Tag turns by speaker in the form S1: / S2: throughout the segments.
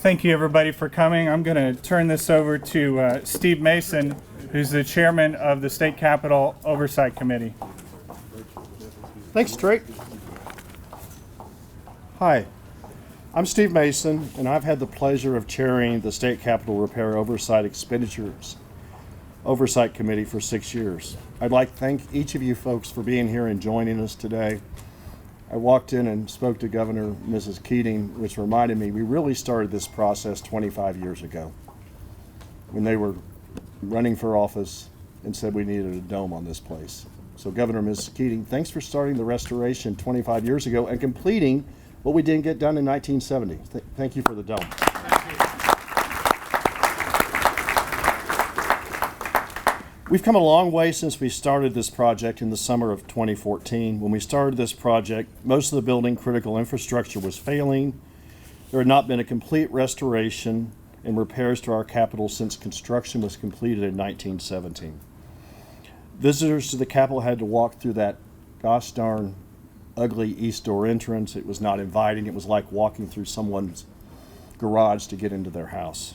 S1: Thank you, everybody, for coming. I'm going to turn this over to Steve Mason, who's the chairman of the State Capitol Oversight Committee.
S2: Thanks, Drake. Hi, I'm Steve Mason, and I've had the pleasure of chairing the State Capitol Repair Oversight Expenditures Oversight Committee for 6 years. I'd like to thank each of you folks for being here and joining us today. I walked in and spoke to Governor Mrs. Keating, which reminded me we really started this process 25 years ago when they were running for office and said we needed a dome on this place. So Governor Mrs. Keating, thanks for starting the restoration 25 years ago and completing what we didn't get done in 1970. Thank you for the dome. We've come a long way since we started this project in the summer of 2014. When we started this project, most of the building critical infrastructure was failing. There had not been a complete restoration and repairs to our Capitol since construction was completed in 1917. Visitors to the Capitol had to walk through that gosh darn ugly east door entrance. It was not inviting. It was like walking through someone's garage to get into their house.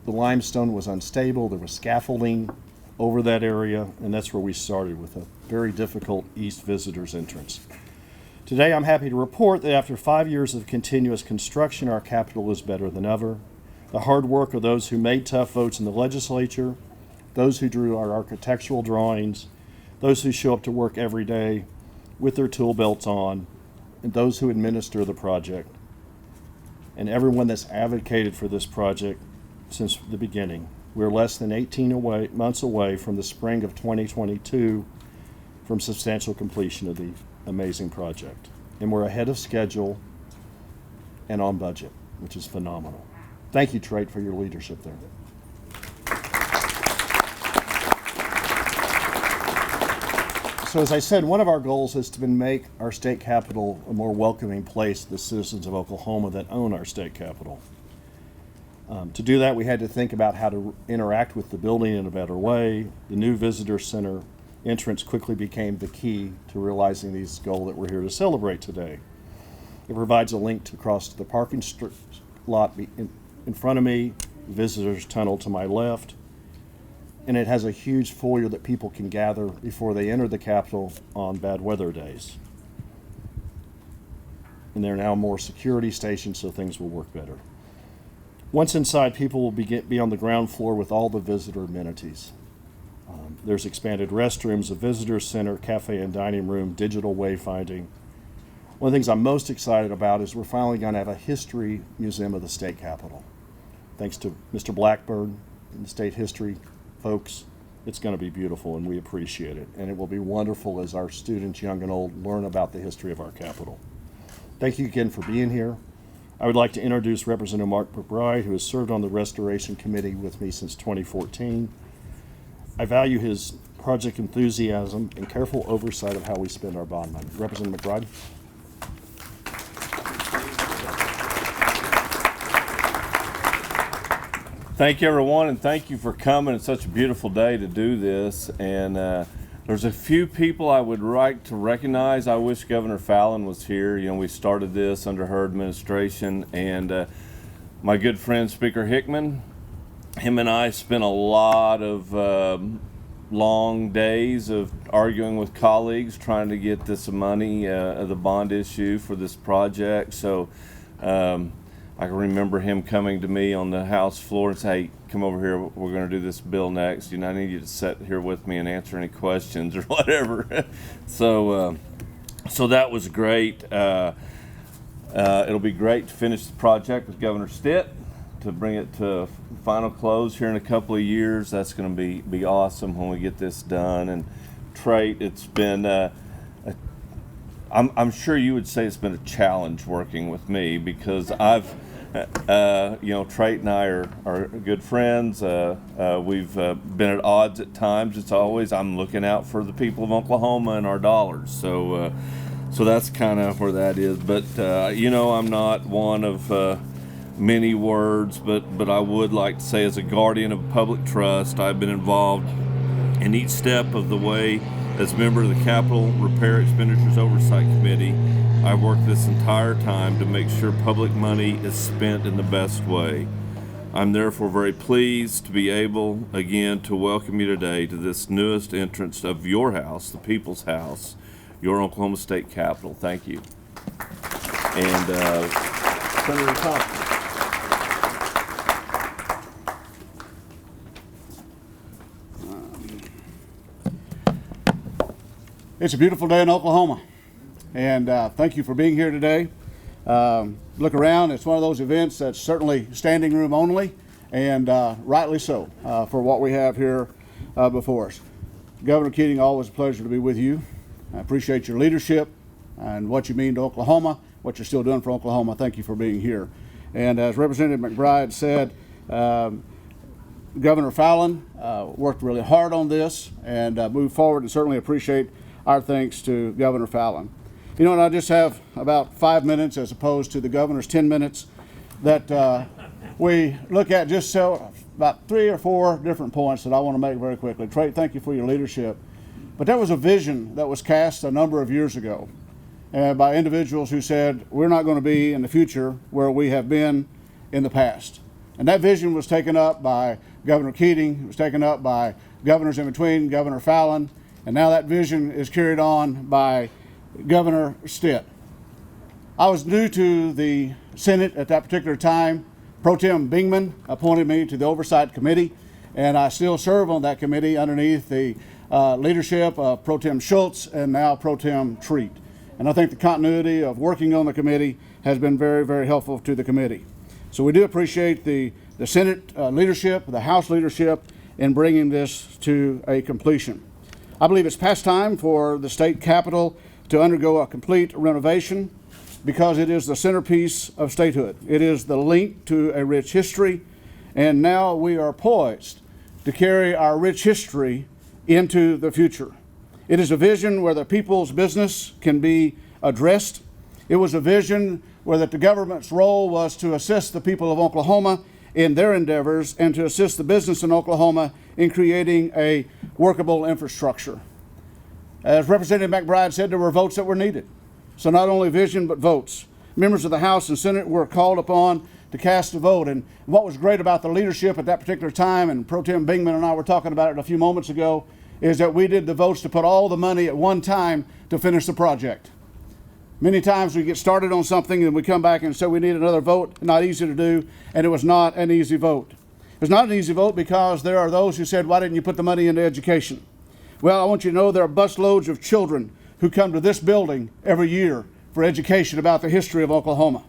S2: The limestone was unstable. There was scaffolding over that area, and that's where we started with a very difficult east visitors entrance. Today, I'm happy to report that after 5 years of continuous construction, our Capitol is better than ever. The hard work of those who made tough votes in the legislature, those who drew our architectural drawings, those who show up to work every day with their tool belts on, and those who administer the project, and everyone that's advocated for this project since the beginning. We're less than 18 months away from the spring of 2022 from substantial completion of the amazing project. And we're ahead of schedule and on budget, which is phenomenal. Thank you, Trate, for your leadership there. So as I said, one of our goals is to make our state capitol a more welcoming place to the citizens of Oklahoma that own our state capitol. To do that, we had to think about how to interact with the building in a better way. The new visitor center entrance quickly became the key to realizing this goal that we're here to celebrate today. It provides a link to cross to the parking lot in front of me, the visitors tunnel to my left, and it has a huge foyer that people can gather before they enter the Capitol on bad weather days. And there are now more security stations, so things will work better. Once inside, people will be on the ground floor with all the visitor amenities. There's expanded restrooms, a visitor center, cafe and dining room, digital wayfinding. One of the things I'm most excited about is we're finally going to have a history museum of the state capitol. Thanks to Mr. Blackburn and the state history folks, it's going to be beautiful and we appreciate it. And it will be wonderful as our students, young and old, learn about the history of our capitol. Thank you again for being here. I would like to introduce Representative Mark McBride, who has served on the Restoration Committee with me since 2014. I value his project enthusiasm and careful oversight of how we spend our bond money. Representative McBride.
S3: Thank you, everyone, and thank you for coming. It's such a beautiful day to do this. And there's a few people I would like to recognize. I wish Governor Fallon was here. You know, we started this under her administration, and my good friend Speaker Hickman, him and I spent a lot of long days of arguing with colleagues trying to get this money, the bond issue for this project. So I can remember him coming to me on the House floor and say, hey, come over here, we're going to do this bill next. You know, I need you to sit here with me and answer any questions or whatever. So that was great. It'll be great to finish the project with Governor Stitt, to bring it to final close here in a couple of years. That's going to be awesome when we get this done. And Trate, it's been I'm sure you would say it's been a challenge working with me because I've Trate and I are good friends. We've been at odds at times. It's always I'm looking out for the people of Oklahoma and our dollars. So that's kind of where that is. But I'm not one of many words, but I would like to say, as a guardian of public trust, I've been involved in each step of the way as a member of the Capitol Repair Expenditures Oversight Committee, I've worked this entire time to make sure public money is spent in the best way. I'm therefore very pleased to be able again to welcome you today to this newest entrance of your house, the People's House, your Oklahoma State Capitol. Thank you. And Senator Thompson.
S4: It's a beautiful day in Oklahoma, and thank you for being here today. Look around, it's one of those events that's certainly standing room only, and rightly so for what we have here before us. Governor Keating, always a pleasure to be with you. I appreciate your leadership and what you mean to Oklahoma, what you're still doing for Oklahoma. Thank you for being here. And as Representative McBride said, Governor Fallon worked really hard on this and moved forward, and certainly appreciate our thanks to Governor Fallon. You know, and I just have about 5 minutes as opposed to the governor's 10 minutes that we look at just so about 3 or 4 different points that I want to make very quickly. Trey, thank you for your leadership. But there was a vision that was cast a number of years ago by individuals who said, we're not going to be in the future where we have been in the past. And that vision was taken up by Governor Keating, it was taken up by governors in between, Governor Fallon, and now that vision is carried on by Governor Stitt. I was new to the Senate at that particular time. Pro Tem Bingman appointed me to the Oversight Committee, and I still serve on that committee underneath the leadership of Pro Tem Schultz and now Pro Tem Treat. And I think the continuity of working on the committee has been very, very helpful to the committee. So we do appreciate the Senate leadership, the House leadership in bringing this to a completion. I believe it's past time for the state capitol to undergo a complete renovation because it is the centerpiece of statehood. It is the link to a rich history, and now we are poised to carry our rich history into the future. It is a vision where the people's business can be addressed. It was a vision where that the government's role was to assist the people of Oklahoma in their endeavors and to assist the business in Oklahoma in creating a workable infrastructure. As Representative McBride said, there were votes that were needed. So not only vision, but votes. Members of the House and Senate were called upon to cast a vote. And what was great about the leadership at that particular time, and Pro Tem Bingman and I were talking about it a few moments ago, is that we did the votes to put all the money at one time to finish the project. Many times we get started on something and we come back and say we need another vote. Not easy to do, and it was not an easy vote. It was not an easy vote because there are those who said, why didn't you put the money into education? Well, I want you to know there are busloads of children who come to this building every year for education about the history of Oklahoma.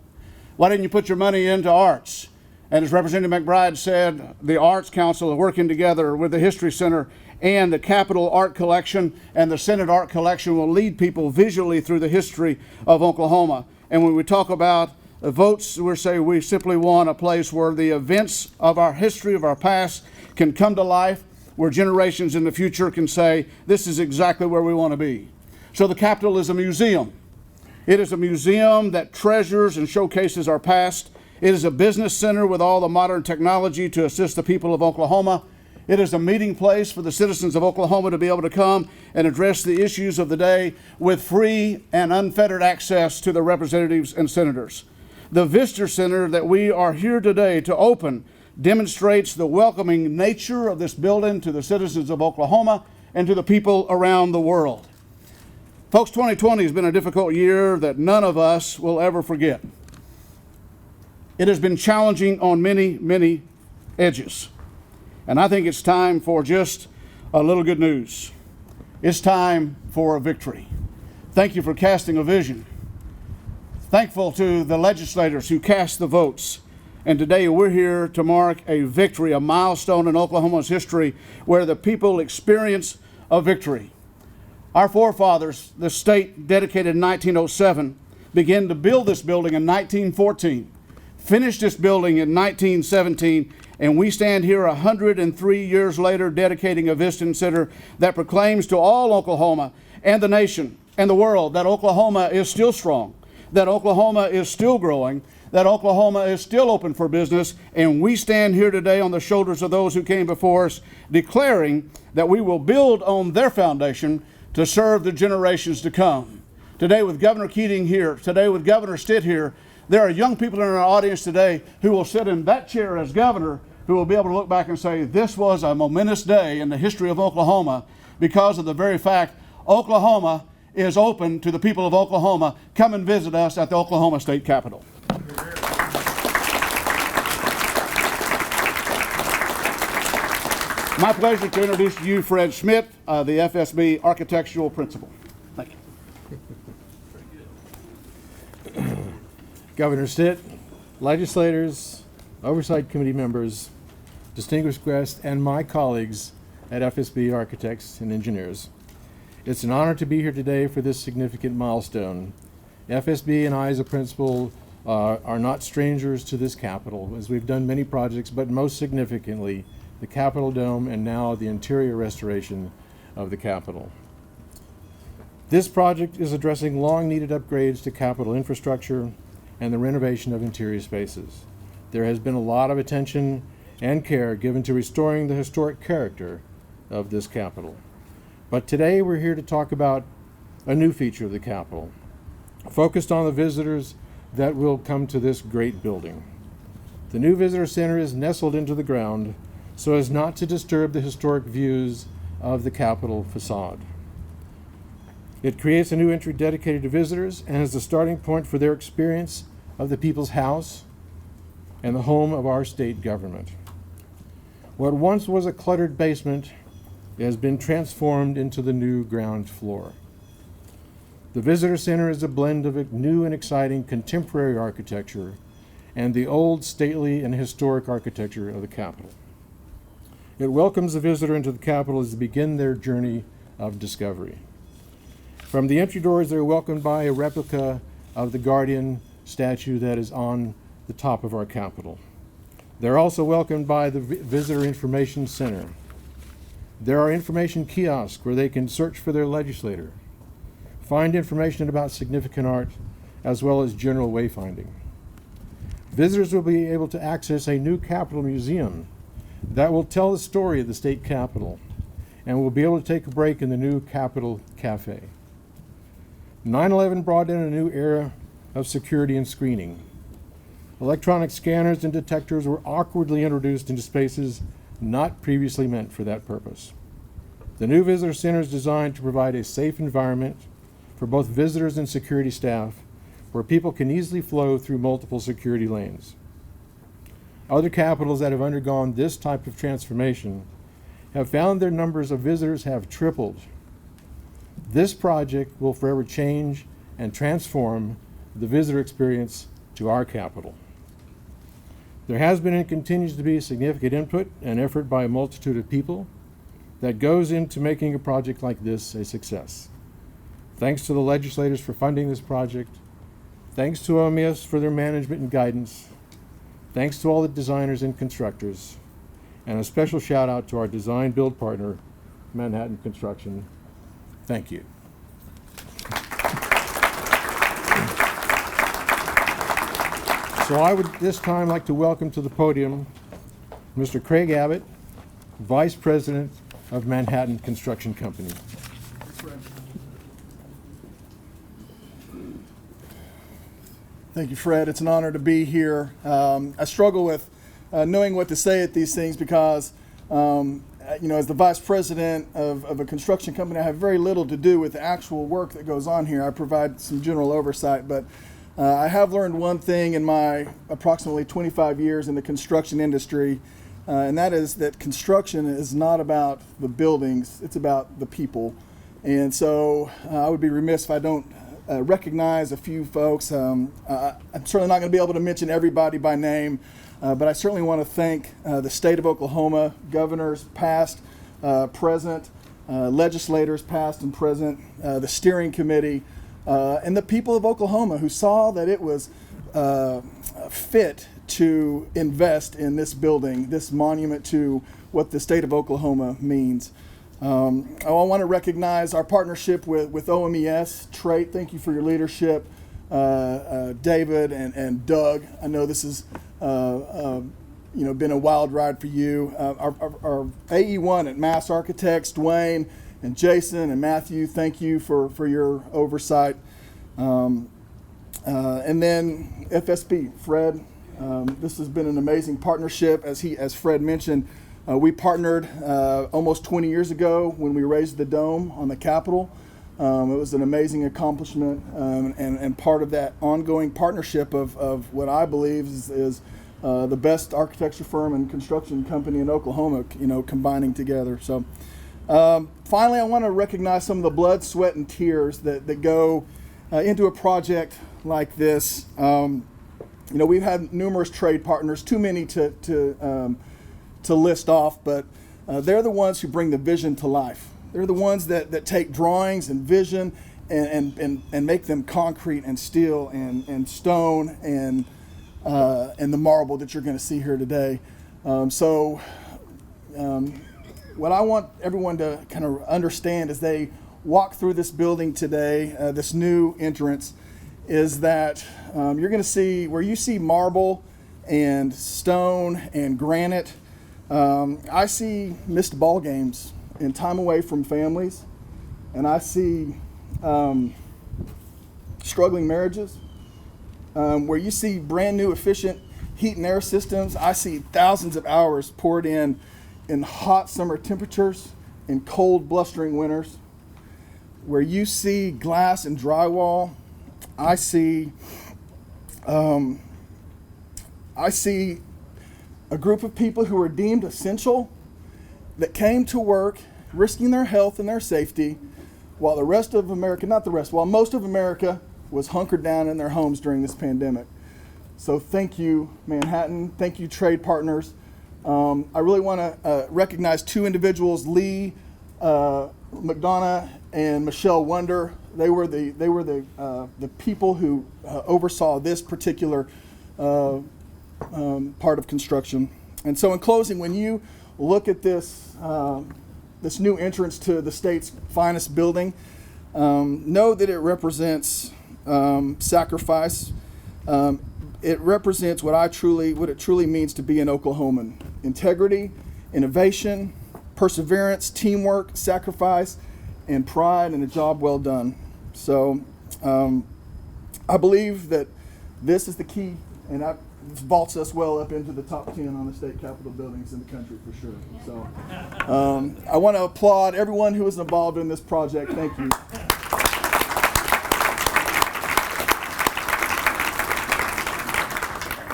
S4: Why didn't you put your money into arts? And as Representative McBride said, the Arts Council are working together with the History Center and the Capitol Art Collection and the Senate Art Collection will lead people visually through the history of Oklahoma. And when we talk about votes, we're saying we simply want a place where the events of our history, of our past, can come to life, where generations in the future can say, this is exactly where we want to be. So the Capitol is a museum. It is a museum that treasures and showcases our past. It is a business center with all the modern technology to assist the people of Oklahoma. It is a meeting place for the citizens of Oklahoma to be able to come and address the issues of the day with free and unfettered access to the representatives and senators. The Visitor Center that we are here today to open demonstrates the welcoming nature of this building to the citizens of Oklahoma and to the people around the world. Folks, 2020 has been a difficult year that none of us will ever forget. It has been challenging on many, many edges. And I think it's time for just a little good news. It's time for a victory. Thank you for casting a vision. Thankful to the legislators who cast the votes. And today we're here to mark a victory, a milestone in Oklahoma's history where the people experience a victory. Our forefathers, the state dedicated in 1907, began to build this building in 1914, finished this building in 1917, and we stand here 103 years later dedicating a visitor center that proclaims to all Oklahoma and the nation and the world that Oklahoma is still strong, that Oklahoma is still growing, that Oklahoma is still open for business, and we stand here today on the shoulders of those who came before us, declaring that we will build on their foundation to serve the generations to come today with Governor Keating here, today with Governor Stitt here, there are young people in our audience today who will sit in that chair as governor, who will be able to look back and say, this was a momentous day in the history of Oklahoma because of the very fact Oklahoma is open to the people of Oklahoma. Come and visit us at the Oklahoma State Capitol. My pleasure to introduce to you Fred Schmidt, the FSB Architectural Principal. Thank you.
S5: Governor Stitt, legislators, oversight committee members, distinguished guests, and my colleagues at FSB Architects and Engineers. It's an honor to be here today for this significant milestone. FSB and I as a principal are not strangers to this Capitol, as we've done many projects, but most significantly, the Capitol Dome and now the interior restoration of the Capitol. This project is addressing long-needed upgrades to Capitol infrastructure and the renovation of interior spaces. There has been a lot of attention and care given to restoring the historic character of this Capitol. But today we're here to talk about a new feature of the Capitol, focused on the visitors that will come to this great building. The new visitor center is nestled into the ground so as not to disturb the historic views of the Capitol facade. It creates a new entry dedicated to visitors and is the starting point for their experience of the People's House and the home of our state government. What once was a cluttered basement has been transformed into the new ground floor. The visitor center is a blend of new and exciting contemporary architecture and the old, stately, and historic architecture of the Capitol. It welcomes the visitor into the Capitol as they begin their journey of discovery. From the entry doors, they're welcomed by a replica of the Guardian statue that is on the top of our Capitol. They're also welcomed by the Visitor Information Center. There are information kiosks where they can search for their legislator, find information about significant art, as well as general wayfinding. Visitors will be able to access a new Capitol Museum that will tell the story of the state Capitol, and will be able to take a break in the new Capitol Cafe. 9/11 brought in a new era of security and screening. Electronic scanners and detectors were awkwardly introduced into spaces not previously meant for that purpose. The new visitor center is designed to provide a safe environment for both visitors and security staff, where people can easily flow through multiple security lanes. Other capitals that have undergone this type of transformation have found their numbers of visitors have tripled. This project will forever change and transform the visitor experience to our Capitol. There has been and continues to be significant input and effort by a multitude of people that goes into making a project like this a success. Thanks to the legislators for funding this project. Thanks to OMS for their management and guidance. Thanks to all the designers and constructors. And a special shout out to our design build partner, Manhattan Construction. Thank you. So I would this time like to welcome to the podium Mr. Craig Abbott, Vice President of Manhattan Construction Company.
S6: Thank you, Fred. It's an honor to be here. I struggle with knowing what to say at these things because, as the vice president of a construction company, I have very little to do with the actual work that goes on here. I provide some general oversight, but I have learned one thing in my approximately 25 years in the construction industry, and that is that construction is not about the buildings, it's about the people. And so I would be remiss if I don't recognize a few folks. I'm certainly not going to be able to mention everybody by name, but I certainly want to thank the state of Oklahoma, governors past, present, legislators past and present, the steering committee, and the people of Oklahoma who saw that it was fit to invest in this building, this monument to what the state of Oklahoma means. I want to recognize our partnership with OMES. Trait, thank you for your leadership. David and Doug, I know this has been a wild ride for you. Our AE1 at Mass Architects, Dwayne and Jason and Matthew, thank you for your oversight. And then FSB, Fred. This has been an amazing partnership. As Fred mentioned, we partnered almost 20 years ago when we raised the dome on the Capitol. It was an amazing accomplishment, and part of that ongoing partnership of what I believe is the best architecture firm and construction company in Oklahoma, combining together. So finally, I want to recognize some of the blood, sweat, and tears that go into a project like this. We've had numerous trade partners, too many to list off, but they're the ones who bring the vision to life. They're the ones that take drawings and vision and make them concrete and steel and stone and the marble that you're going to see here today. What I want everyone to kind of understand as they walk through this building today, this new entrance, is that you're going to see, where you see marble and stone and granite, I see missed ball games and time away from families, and I see struggling marriages. Where you see brand new efficient heat and air systems, I see thousands of hours poured in hot summer temperatures and cold blustering winters. Where you see glass and drywall, I see a group of people who are deemed essential that came to work risking their health and their safety while the rest of America, while most of America was hunkered down in their homes during this pandemic. So thank you, Manhattan. Thank you, trade partners. I really want to recognize two individuals, Lee McDonough and Michelle Wonder. They were the people who oversaw this particular part of construction. And so in closing, when you look at this new entrance to the state's finest building, know that it represents sacrifice. It represents what it truly means to be an Oklahoman: integrity, innovation, perseverance, teamwork, sacrifice, and pride, and a job well done. So I believe that this is the key, and it vaults us well up into the top 10 on the state capitol buildings in the country for sure. So I want to applaud everyone who was involved in this project. Thank you.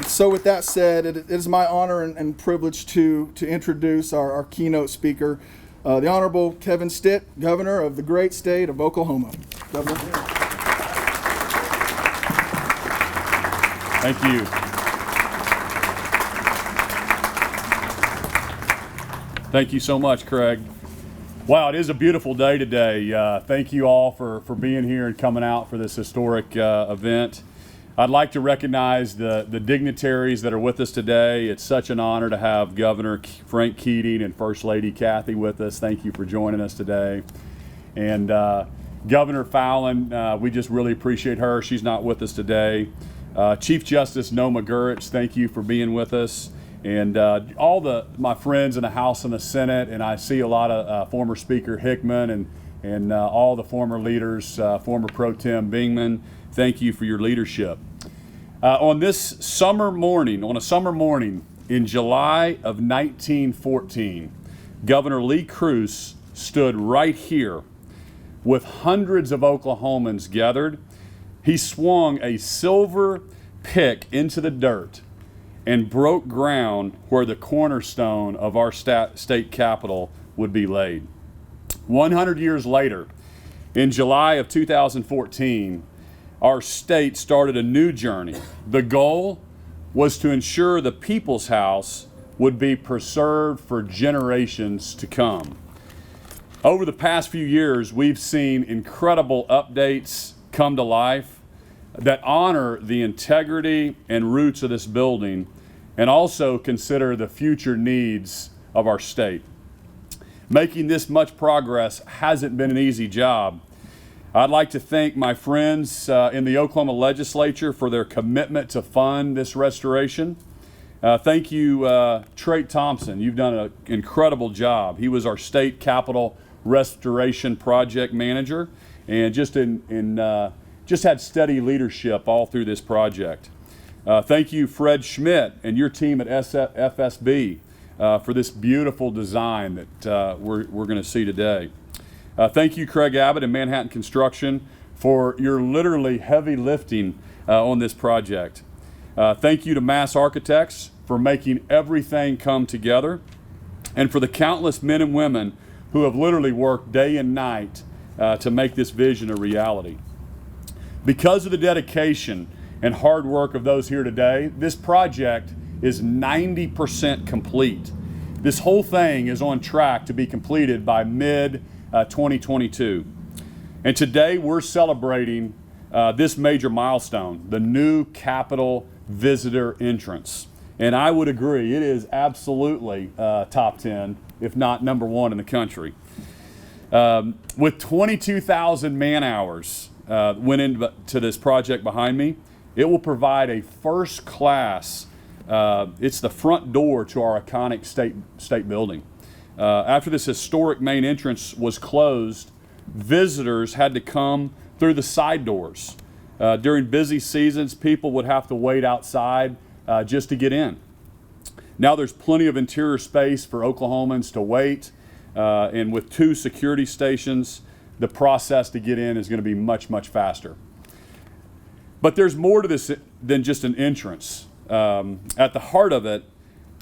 S6: So with that said, it is my honor and privilege to introduce our keynote speaker, the Honorable Kevin Stitt, Governor of the great state of Oklahoma. Governor.
S7: Thank you. Thank you so much, Craig. Wow, it is a beautiful day today. Thank you all for being here and coming out for this historic event. I'd like to recognize the dignitaries that are with us today. It's such an honor to have Governor Frank Keating and First Lady Kathy with us. Thank you for joining us today. And Governor Fallon, we just really appreciate her. She's not with us today. Chief Justice Noah Gurich, thank you for being with us. And all my friends in the House and the Senate, and I see a lot of former Speaker Hickman and all the former leaders, former Pro Tem Bingman, thank you for your leadership. On a summer morning in July of 1914, Governor Lee Cruz stood right here with hundreds of Oklahomans gathered. He swung a silver pick into the dirt and broke ground where the cornerstone of our state capitol would be laid. 100 years later, in July of 2014, our state started a new journey. The goal was to ensure the People's House would be preserved for generations to come. Over the past few years, we've seen incredible updates come to life that honor the integrity and roots of this building and also consider the future needs of our state. Making this much progress hasn't been an easy job. I'd like to thank my friends in the Oklahoma legislature for their commitment to fund this restoration. Thank you, Trey Thompson. You've done an incredible job. He was our state capitol restoration project manager. And just in just had steady leadership all through this project. Thank you, Fred Schmidt and your team at FSB for this beautiful design that we're going to see today. Thank you, Craig Abbott and Manhattan Construction, for your literally heavy lifting on this project. Thank you to Mass Architects for making everything come together, and for the countless men and women who have literally worked day and night to make this vision a reality. Because of the dedication and hard work of those here today, this project is 90% complete. This whole thing is on track to be completed by mid-2022. And today we're celebrating this major milestone, the new Capitol visitor entrance. And I would agree, it is absolutely top 10, if not number 1 in the country. With 22,000 man hours went into this project behind me, it will provide a first class, it's the front door to our iconic state building. After this historic main entrance was closed, visitors had to come through the side doors. During busy seasons, people would have to wait outside just to get in. Now there's plenty of interior space for Oklahomans to wait, and with 2 security stations, the process to get in is going to be much, much faster. But there's more to this than just an entrance. At the heart of it,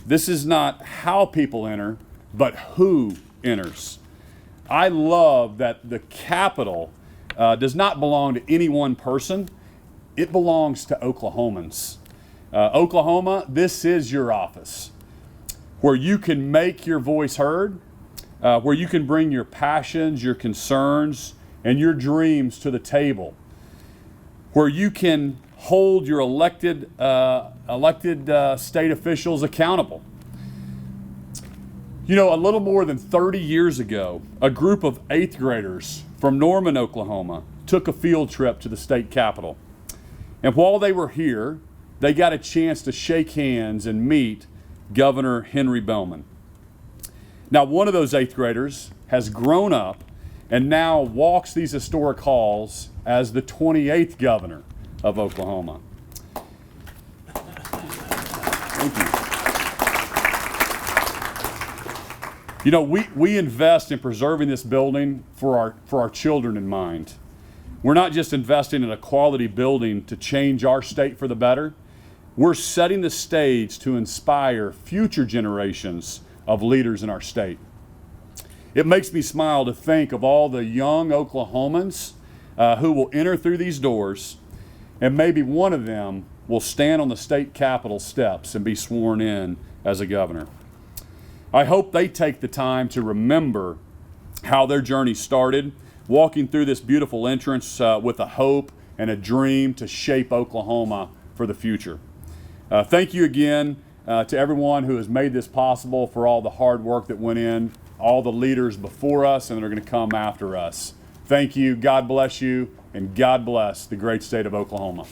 S7: this is not how people enter, but who enters. I love that the Capitol does not belong to any one person. It belongs to Oklahomans. Oklahoma, this is your office, where you can make your voice heard, where you can bring your passions, your concerns, and your dreams to the table, where you can hold your elected state officials accountable. You know, a little more than 30 years ago, a group of 8th graders from Norman, Oklahoma, took a field trip to the state capitol. And while they were here, they got a chance to shake hands and meet Governor Henry Bowman. Now, one of those 8th graders has grown up and now walks these historic halls as the 28th governor of Oklahoma. Thank you. You know, we invest in preserving this building for our children in mind. We're not just investing in a quality building to change our state for the better. We're setting the stage to inspire future generations of leaders in our state. It makes me smile to think of all the young Oklahomans who will enter through these doors, and maybe one of them will stand on the state capitol steps and be sworn in as a governor. I hope they take the time to remember how their journey started, walking through this beautiful entrance with a hope and a dream to shape Oklahoma for the future. Thank you again to everyone who has made this possible, for all the hard work that went in, all the leaders before us and that are going to come after us. Thank you, God bless you, and God bless the great state of Oklahoma.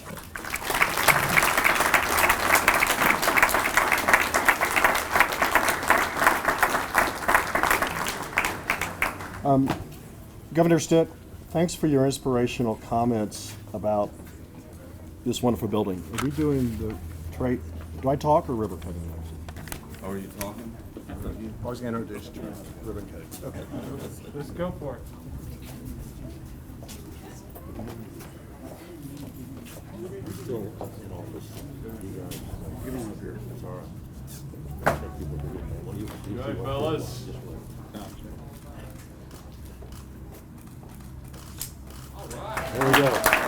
S2: Governor Stitt, thanks for your inspirational comments about this wonderful building. Are we doing the trait? Do I talk or ribbon cutting next?
S3: Oh, are you talking?
S2: I was going to introduce ribbon cutting. Okay.
S1: Let's go for it.
S2: Still in office. You guys, get him up here. It's all right.
S7: Good night, fellas.
S2: There we go.